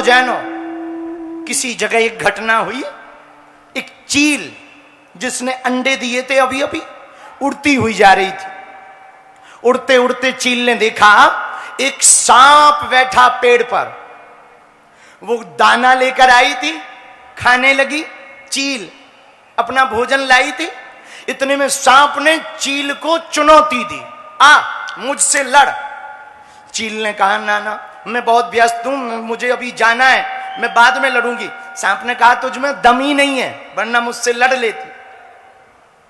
जैनो, किसी जगह एक घटना हुई, एक चील जिसने अंडे दिए थे अभी अभी उड़ती हुई जा रही थी। उड़ते उड़ते चील ने देखा एक सांप बैठा पेड़ पर। वो दाना लेकर आई थी, खाने लगी। चील अपना भोजन लाई थी। इतने में सांप ने चील को चुनौती दी, आ मुझसे लड़। चील ने कहा ना ना, मैं बहुत व्यस्त हूं, मुझे अभी जाना है, मैं बाद में लड़ूंगी। सांप ने कहा तुझ में दम ही नहीं है, वरना मुझसे लड़ लेती।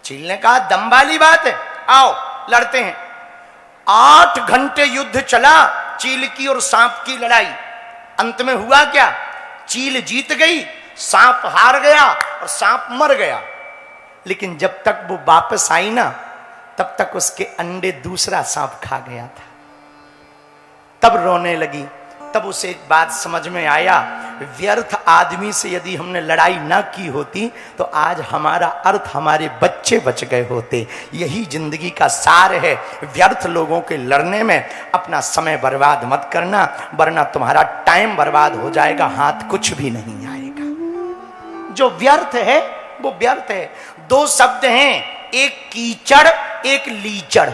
चील ने कहा दम वाली बात है, आओ लड़ते हैं। 8 घंटे युद्ध चला, चील की और सांप की लड़ाई। अंत में हुआ क्या? चील जीत गई, सांप हार गया और सांप मर गया। लेकिन जब तक वो वापस आई ना, तब तक उसके अंडे दूसरा सांप खा गया था। तब रोने लगी। तब उसे एक बात समझ में आया, व्यर्थ आदमी से यदि हमने लड़ाई ना की होती तो आज हमारा अर्थ हमारे बच्चे बच गए होते। यही जिंदगी का सार है। व्यर्थ लोगों के लड़ने में अपना समय बर्बाद मत करना, वरना तुम्हारा टाइम बर्बाद हो जाएगा, हाथ कुछ भी नहीं आएगा। जो व्यर्थ है वो व्यर्थ है। 2 शब्द हैं, एक कीचड़ एक लीचड़।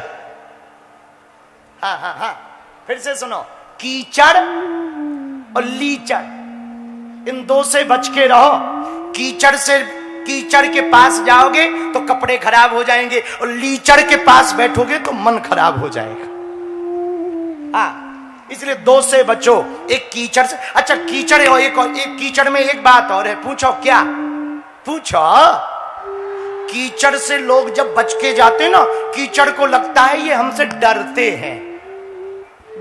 हाँ, फिर से सुनो, कीचड़ और लीचड़, इन 2 से बच के रहो। कीचड़ के पास जाओगे तो कपड़े खराब हो जाएंगे, और लीचड़ के पास बैठोगे तो मन खराब हो जाएगा। इसलिए 2 से बचो, एक कीचड़ से। अच्छा, कीचड़ और एक कीचड़ में एक बात और है, पूछो क्या? पूछो। कीचड़ से लोग जब बच के जाते ना, कीचड़ को लगता है ये हमसे डरते हैं,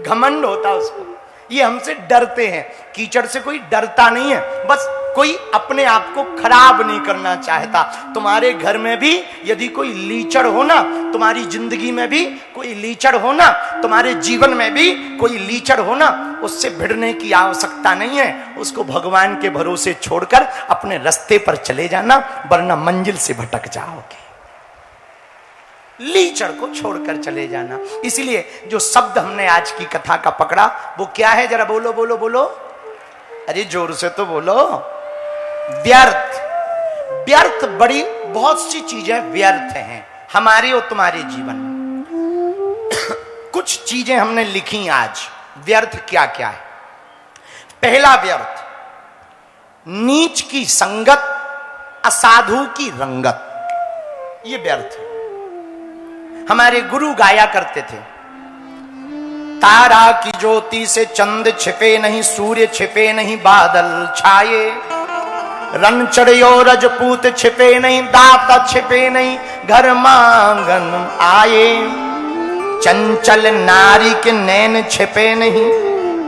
घमंड होता उसको, ये हमसे डरते हैं। कीचड़ से कोई डरता नहीं है, बस कोई अपने आप को खराब नहीं करना चाहता। तुम्हारे घर में भी यदि कोई लीचड़ हो ना, तुम्हारी जिंदगी में भी कोई लीचड़ हो ना, तुम्हारे जीवन में भी कोई लीचड़ हो ना, उससे भिड़ने की आवश्यकता नहीं है। उसको भगवान के भरोसे छोड़कर अपने रास्ते पर चले जाना, वरना मंजिल से भटक जाओगे। लीचड़ को छोड़कर चले जाना। इसलिए जो शब्द हमने आज की कथा का पकड़ा वो क्या है? जरा बोलो बोलो बोलो, अरे जोर से तो बोलो। व्यर्थ। व्यर्थ बड़ी बहुत सी चीजें व्यर्थ हैं हमारे और तुम्हारे जीवन में। कुछ चीजें हमने लिखी आज, व्यर्थ क्या क्या है। पहला व्यर्थ, नीच की संगत, असाधु की रंगत, ये व्यर्थ है। हमारे गुरु गाया करते थे, तारा की ज्योति से चंद छिपे नहीं, सूर्य छिपे नहीं, बादल छाए, रन चढ़ियो रजपूत छिपे नहीं, दाता छिपे नहीं, घर मांगन आए, चंचल नारी के नैन छिपे नहीं,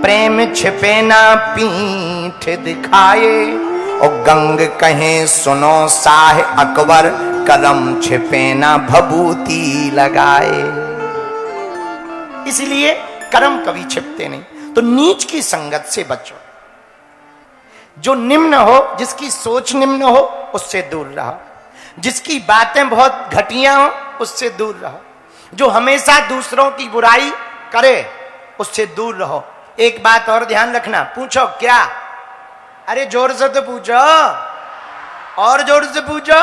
प्रेम छिपे ना पीठ दिखाए, और गंग कहे सुनो शाह अकबर, कदम छिपे ना भभूति लगाए। इसलिए कर्म कभी छिपते नहीं। तो नीच की संगत से बचो। जो निम्न हो, जिसकी सोच निम्न हो, उससे दूर रहो। जिसकी बातें बहुत घटिया हो, उससे दूर रहो। जो हमेशा दूसरों की बुराई करे, उससे दूर रहो। एक बात और ध्यान रखना, पूछो क्या? अरे जोर से तो पूछो, और जोर से पूछो।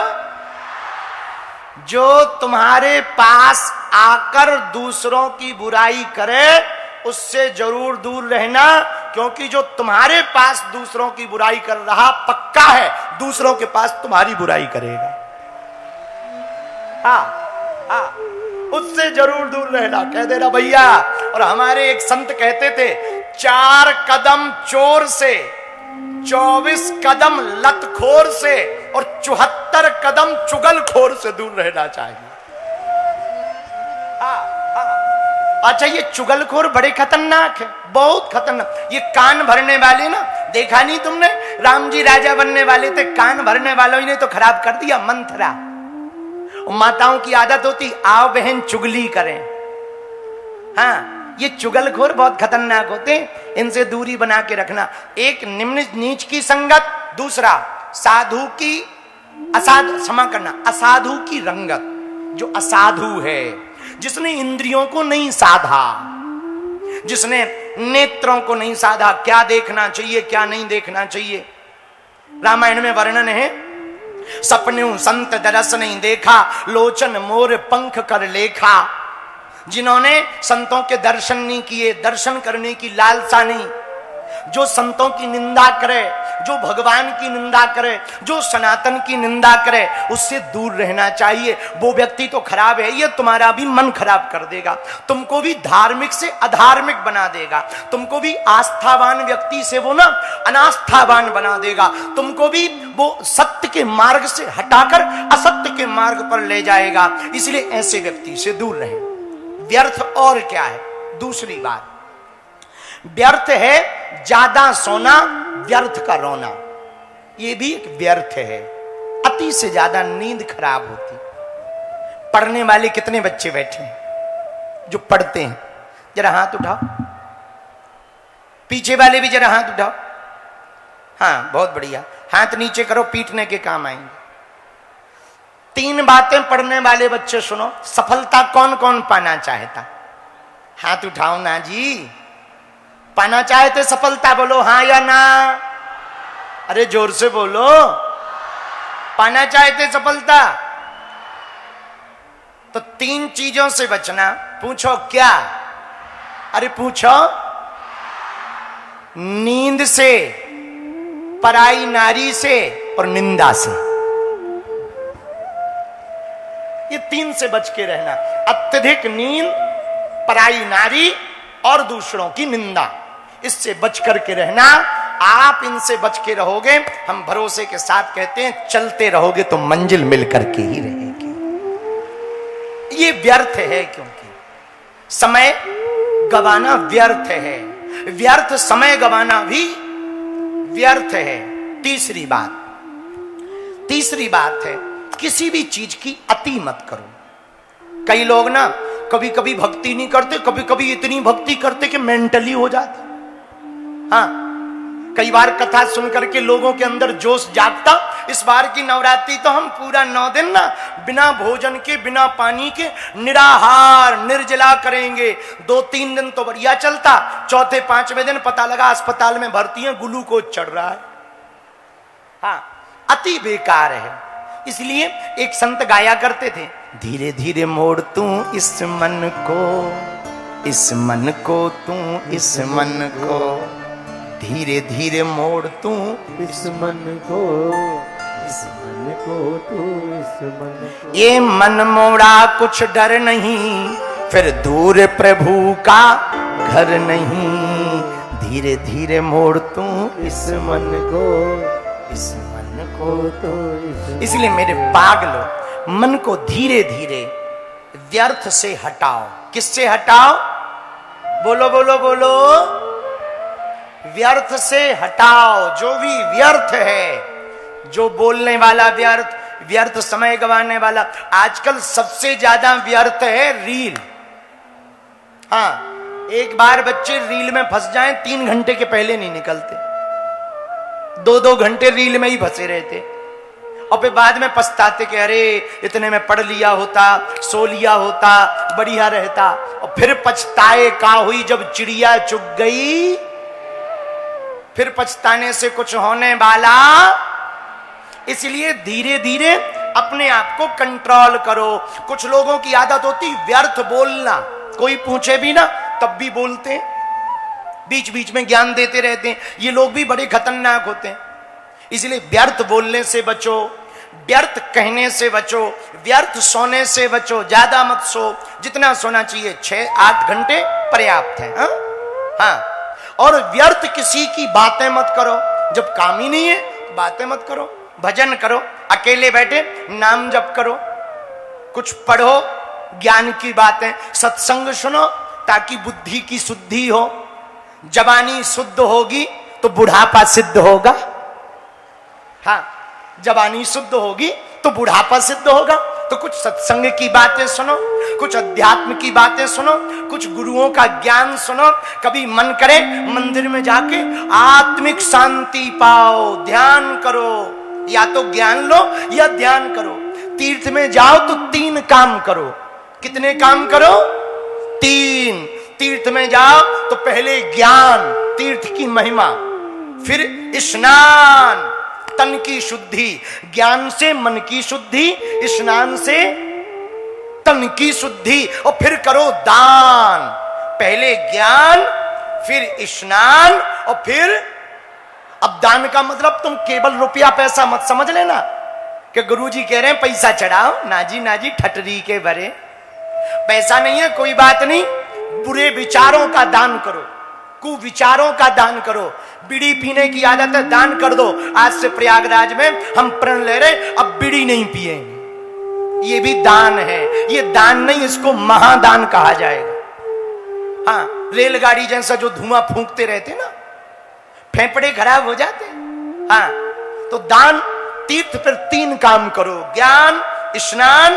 जो तुम्हारे पास आकर दूसरों की बुराई करे, उससे जरूर दूर रहना, क्योंकि जो तुम्हारे पास दूसरों की बुराई कर रहा, पक्का है दूसरों के पास तुम्हारी बुराई करेगा। हाँ, उससे जरूर दूर रहना, कह देना भैया। और हमारे एक संत कहते थे, 4 कदम चोर से, 24 कदम लतखोर से, और 74 कदम चुगलखोर से दूर रहना चाहिए। अच्छा, ये चुगलखोर बड़े खतरनाक है, बहुत खतरनाक। ये कान भरने वाले ना, देखा नहीं तुमने? राम जी राजा बनने वाले थे, कान भरने वालों ने तो खराब कर दिया मंथरा। माताओं की आदत होती, आओ बहन चुगली करें। हाँ, ये चुगलखोर बहुत खतरनाक होते हैं, इनसे दूरी बना के रखना। एक निम्न नीच की संगत, दूसरा साधु की क्षमा करना, असाधु की रंगत। जो असाधु है, जिसने इंद्रियों को नहीं साधा, जिसने नेत्रों को नहीं साधा, क्या देखना चाहिए क्या नहीं देखना चाहिए। रामायण में वर्णन है, सपने संत दरस नहीं देखा, लोचन मोर पंख कर लेखा। जिन्होंने संतों के दर्शन नहीं किए, दर्शन करने की लालसा नहीं, जो संतों की निंदा करे, जो भगवान की निंदा करे, जो सनातन की निंदा करे, उससे दूर रहना चाहिए। वो व्यक्ति तो खराब है, ये तुम्हारा भी मन खराब कर देगा, तुमको भी धार्मिक से अधार्मिक बना देगा, तुमको भी आस्थावान व्यक्ति से वो ना अनास्थावान बना देगा, तुमको भी वो सत्य के मार्ग से हटाकर असत्य के मार्ग पर ले जाएगा। इसलिए ऐसे व्यक्ति से दूर रहें। व्यर्थ और क्या है? दूसरी बात, व्यर्थ है ज्यादा सोना, व्यर्थ का रोना, यह भी एक व्यर्थ है। अति से ज्यादा नींद खराब होती। पढ़ने वाले कितने बच्चे बैठे हैं जो पढ़ते हैं? जरा हाथ उठाओ, पीछे वाले भी जरा हाथ उठाओ। हाँ, बहुत बढ़िया, हाथ नीचे करो, पीटने के काम आएंगे। 3 बातें पढ़ने वाले बच्चे सुनो। सफलता कौन कौन पाना चाहता? हाथ उठाओ ना जी। पाना चाहते सफलता? बोलो हाँ या ना। अरे जोर से बोलो। पाना चाहते सफलता? तो 3 चीजों से बचना। पूछो क्या? अरे पूछो। नींद से, पराई नारी से और निंदा से। ये 3 से बच के रहना। अत्यधिक नींद, पराई नारी और दूसरों की निंदा, इससे बच करके रहना। आप इनसे बच के रहोगे, हम भरोसे के साथ कहते हैं चलते रहोगे तो मंजिल मिल करके ही रहेगी। ये व्यर्थ है, क्योंकि समय गवाना व्यर्थ है। व्यर्थ समय गवाना भी व्यर्थ है। तीसरी बात है, किसी भी चीज की अति मत करो। कई लोग ना कभी कभी भक्ति नहीं करते, कभी कभी इतनी भक्ति करते कि मेंटली हो जाते। हाँ, कई बार कथा सुन करके लोगों के अंदर जोश जागता। इस बार की नवरात्रि तो हम पूरा 9 दिन ना बिना भोजन के, बिना पानी के, निराहार निर्जला करेंगे। 2-3 दिन तो बढ़िया चलता, चौथे 5वें दिन पता लगा अस्पताल में भर्ती है, ग्लूकोज चढ़ रहा है। हाँ, अति बेकार है। इसलिए एक संत गाया करते थे, धीरे धीरे मोड़ तू इस मन को, इस मन को तू इस मन को, धीरे धीरे मोड़ तू इस मन को, इस मन को तू इस मन को। ये मन मोड़ा कुछ डर नहीं, फिर दूर प्रभु का घर नहीं। धीरे धीरे मोड़ तू इस मन को, इस मन को तो इसलिए मेरे पागलो, मन को धीरे धीरे व्यर्थ से हटाओ। किससे हटाओ? बोलो बोलो बोलो। व्यर्थ से हटाओ। जो भी व्यर्थ है, जो बोलने वाला व्यर्थ, व्यर्थ समय गंवाने वाला। आजकल सबसे ज्यादा व्यर्थ है रील। हाँ, एक बार बच्चे रील में फंस जाएं, 3 घंटे के पहले नहीं निकलते। 2-2 घंटे रील में ही फंसे रहते, और फिर बाद में पछताते कि अरे इतने में पढ़ लिया होता, सो लिया होता, बढ़िया रहता। और फिर पछताए का हुई जब चिड़िया चुग गई। फिर पछताने से कुछ होने वाला। इसलिए धीरे धीरे अपने आप को कंट्रोल करो। कुछ लोगों की आदत होती व्यर्थ बोलना, कोई पूछे भी ना तब भी बोलते हैं, बीच बीच में ज्ञान देते रहते हैं। ये लोग भी बड़े खतरनाक होते हैं। इसलिए व्यर्थ बोलने से बचो, व्यर्थ कहने से बचो, व्यर्थ सोने से बचो। ज्यादा मत सो, जितना सोना चाहिए 6-8 घंटे पर्याप्त है। हाँ, और व्यर्थ किसी की बातें मत करो। जब काम ही नहीं है बातें मत करो। भजन करो, अकेले बैठे नाम जप करो, कुछ पढ़ो, ज्ञान की बातें, सत्संग सुनो, ताकि बुद्धि की शुद्धि हो। जवानी शुद्ध होगी तो बुढ़ापा सिद्ध होगा। हाँ, जवानी शुद्ध होगी तो बुढ़ापा सिद्ध होगा। तो कुछ सत्संग की बातें सुनो, कुछ अध्यात्म की बातें सुनो, कुछ गुरुओं का ज्ञान सुनो। कभी मन करे मंदिर में जाके आत्मिक शांति पाओ, ध्यान करो। या तो ज्ञान लो या ध्यान करो। तीर्थ में जाओ तो 3 काम करो। कितने काम करो? 3। तीर्थ में जाओ तो पहले ज्ञान, तीर्थ की महिमा, फिर स्नान, तन की शुद्धि, ज्ञान से मन की शुद्धि, स्नान से तन की शुद्धि, और फिर करो दान। पहले ज्ञान, फिर स्नान, और फिर अब दान का मतलब तुम केवल रुपया पैसा मत समझ लेना कि गुरुजी कह रहे हैं पैसा चढ़ाओ। नाजी नाजी ठटरी के भरे, पैसा नहीं है कोई बात नहीं, बुरे विचारों का दान करो, कुविचारों का दान करो। बीड़ी पीने की आदत है, दान कर दो। आज से प्रयागराज में हम प्रण ले रहे अब बीड़ी नहीं पिएंगे, ये भी दान है। ये दान नहीं, इसको महादान कहा जाएगा। हाँ, रेलगाड़ी जैसा जो धुआं फूंकते रहते ना, फेफड़े खराब हो जाते। हाँ, तो दान, तीर्थ पर 3 काम करो, ज्ञान, स्नान,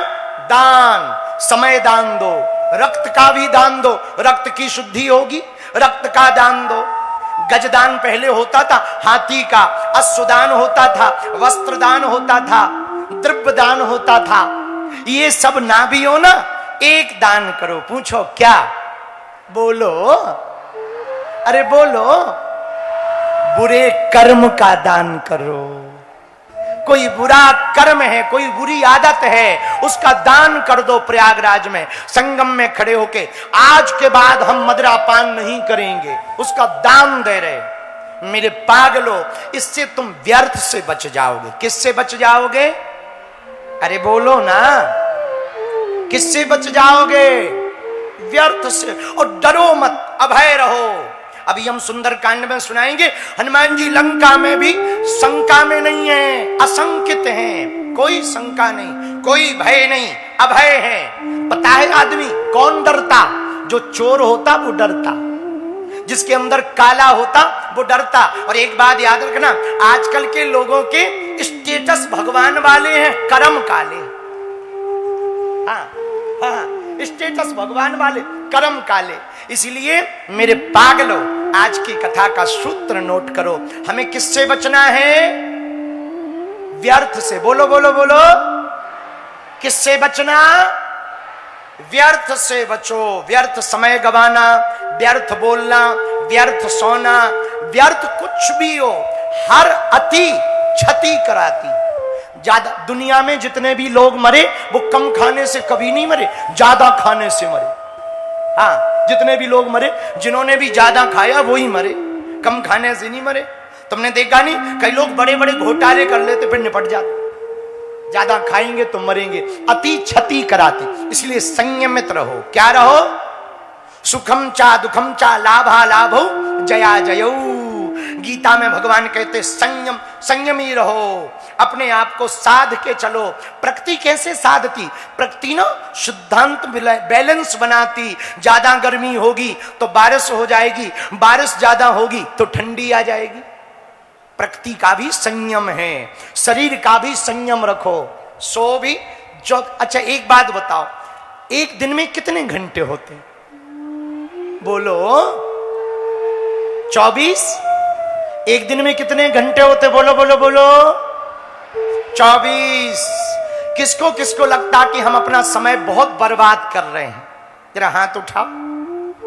दान। समय दान दो, रक्त का भी दान दो, रक्त की शुद्धि होगी, रक्त का दान दो। गजदान पहले होता था हाथी का, अश्वदान होता था, वस्त्रदान होता था, द्रव्य दान होता था। ये सब ना भी हो ना, एक दान करो। पूछो क्या? बोलो, अरे बोलो, बुरे कर्म का दान करो। कोई बुरा कर्म है, कोई बुरी आदत है, उसका दान कर दो। प्रयागराज में संगम में खड़े होके, आज के बाद हम मदिरा पान नहीं करेंगे, उसका दान दे रहे। मेरे पागलो, इससे तुम व्यर्थ से बच जाओगे। किससे बच जाओगे? अरे बोलो ना, किससे बच जाओगे? व्यर्थ से। और डरो मत, अभय रहो। अभी हम सुंदरकांड में सुनाएंगे, हनुमान जी लंका में भी शंका में नहीं है, असंकित हैं, कोई शंका नहीं, कोई भय नहीं, अभय है। पता है आदमी कौन डरता? जो चोर होता वो डरता, जिसके अंदर काला होता वो डरता। और एक बात याद रखना, आजकल के लोगों के स्टेटस भगवान वाले हैं, कर्म काले। हाँ हाँ, स्टेटस भगवान वाले, कर्म काले। इसलिए मेरे पागलो, आज की कथा का सूत्र नोट करो। हमें किससे बचना है? व्यर्थ से। बोलो बोलो बोलो, किससे बचना? व्यर्थ से बचो। व्यर्थ समय गवाना, व्यर्थ बोलना, व्यर्थ सोना, व्यर्थ कुछ भी हो, हर अति क्षति कराती। ज्यादा, दुनिया में जितने भी लोग मरे वो कम खाने से कभी नहीं मरे, ज्यादा खाने से मरे। हाँ, जितने भी लोग मरे, जिन्होंने भी ज्यादा खाया वो ही मरे, कम खाने से नहीं मरे। तुमने देखा नहीं, कई लोग बड़े बड़े घोटाले कर लेते फिर निपट जाते। ज्यादा खाएंगे तो मरेंगे, अति क्षति कराती। इसलिए संयमित रहो। क्या रहो? सुखम चा दुखम चा लाभा लाभो जया जयो। गीता में भगवान कहते संयम, संयमी रहो, अपने आप को साध के चलो। प्रकृति कैसे साधती? प्रकृति ना सिद्धांत बैलेंस बनाती। ज्यादा गर्मी होगी तो बारिश हो जाएगी, बारिश ज्यादा होगी तो ठंडी आ जाएगी। प्रकृति का भी संयम है, शरीर का भी संयम रखो। सो भी जो। अच्छा एक बात बताओ, एक दिन में कितने घंटे होते? बोलो। 24। एक दिन में कितने घंटे होते? बोलो बोलो बोलो। 24। किसको किसको लगता कि हम अपना समय बहुत बर्बाद कर रहे हैं? जरा हाथ उठाओ।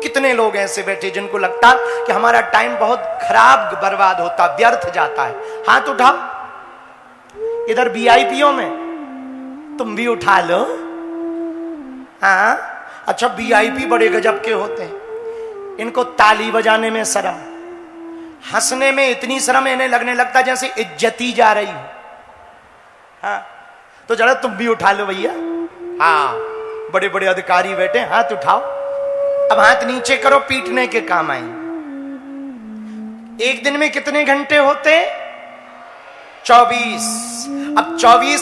कितने लोग ऐसे बैठे जिनको लगता कि हमारा टाइम बहुत खराब बर्बाद होता, व्यर्थ जाता है? हाथ उठाओ। इधर वीआईपीओ में तुम भी उठा लो। हाँ, अच्छा वीआईपी बड़े गजब के होते हैं, इनको ताली बजाने में शर्म, हंसने में इतनी शर्म, इन्हें लगने लगता जैसे इज्जती जा रही हो। हाँ, तो जरा तुम भी उठा लो भैया। हाँ, बड़े बड़े अधिकारी बैठे, हाथ उठाओ। अब हाथ नीचे करो, पीटने के काम आएंगे। एक दिन में कितने घंटे होते? 24। अब 24